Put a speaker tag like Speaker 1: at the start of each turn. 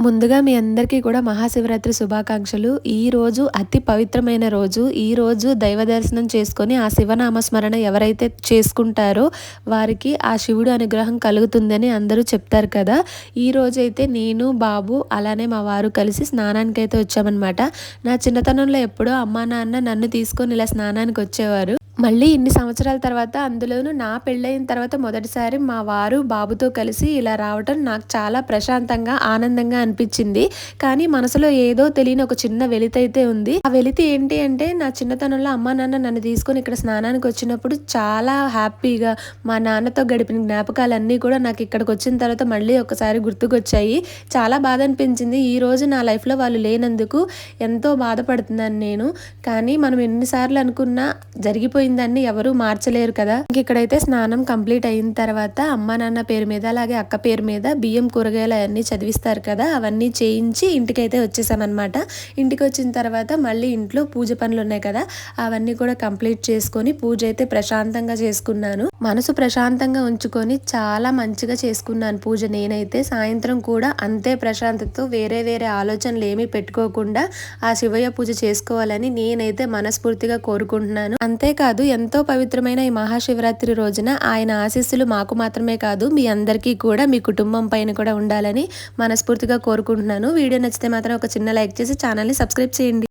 Speaker 1: ముందుగా మీ అందరికీ కూడా మహాశివరాత్రి శుభాకాంక్షలు. ఈరోజు అతి పవిత్రమైన రోజు. ఈరోజు దైవ దర్శనం చేసుకొని ఆ శివనామస్మరణ ఎవరైతే చేసుకుంటారో వారికి ఆ శివుడు అనుగ్రహం కలుగుతుందని అందరూ చెప్తారు కదా! ఈరోజైతే నేను, బాబు అలానే మా వారు కలిసి స్నానానికైతే వచ్చామనమాట. నా చిన్నతనంలో ఎప్పుడో అమ్మా, నాన్న నన్ను తీసుకొని ఇలా స్నానానికి వచ్చేవారు. మళ్ళీ ఇన్ని సంవత్సరాల తర్వాత అందులోనూ నా పెళ్ళయిన తర్వాత మొదటిసారి మా వారు, బాబుతో కలిసి ఇలా రావటం నాకు చాలా ప్రశాంతంగా, ఆనందంగా అనిపించింది. కానీ మనసులో ఏదో తెలియని ఒక చిన్న వెలితైతే ఉంది. ఆ వెలితి ఏంటి అంటే నా చిన్నతనంలో అమ్మా, నాన్న నన్ను తీసుకొని ఇక్కడ స్నానానికి వచ్చినప్పుడు చాలా హ్యాపీగా మా నాన్నతో గడిపిన జ్ఞాపకాలన్నీ కూడా నాకు ఇక్కడికి వచ్చిన తర్వాత మళ్ళీ ఒకసారి గుర్తుకొచ్చాయి. చాలా బాధ అనిపించింది. ఈరోజు నా లైఫ్‌లో వాళ్ళు లేనందుకు ఎంతో బాధపడుతున్నాను నేను. కానీ మనం ఎన్నిసార్లు అనుకున్నా జరిగిపోయిందాన్ని ఎవరూ మార్చలేరు కదా! ఇక్కడైతే స్నానం కంప్లీట్ అయిన తర్వాత అమ్మా, నాన్న పేరు మీద అలాగే అక్క పేరు మీద బియ్యం, కూరగాయలు అవన్నీ చదివిస్తారు కదా! అవన్నీ చేయించి ఇంటికైతే వచ్చేసామన్నమాట. ఇంటికి వచ్చిన తర్వాత మళ్ళీ ఇంట్లో పూజ పనులు ఉన్నాయి కదా! అవన్నీ కూడా కంప్లీట్ చేసుకొని పూజ అయితే ప్రశాంతంగా చేసుకున్నాను. మనసు ప్రశాంతంగా ఉంచుకొని చాలా మంచిగా చేసుకున్నాను పూజ నేనైతే. సాయంత్రం కూడా అంతే ప్రశాంతతతో వేరే వేరే ఆలోచనలు ఏమీ పెట్టుకోకుండా ఆ శివయ్య పూజ చేసుకోవాలని నేనైతే మనస్ఫూర్తిగా కోరుకుంటున్నాను. అంతేకాదు ఎంతో పవిత్రమైన ఈ మహాశివరాత్రి రోజున ఆయన ఆశీస్సులు మాకు మాత్రమే కాదు మీ అందరికీ కూడా, మీ కుటుంబం పైన కూడా ఉండాలని మనస్ఫూర్తిగా కోరుకుంటున్నాను. వీడియో నచ్చితే మాత్రం ఒక చిన్న లైక్ చేసి ఛానల్ని సబ్స్క్రైబ్ చేయండి.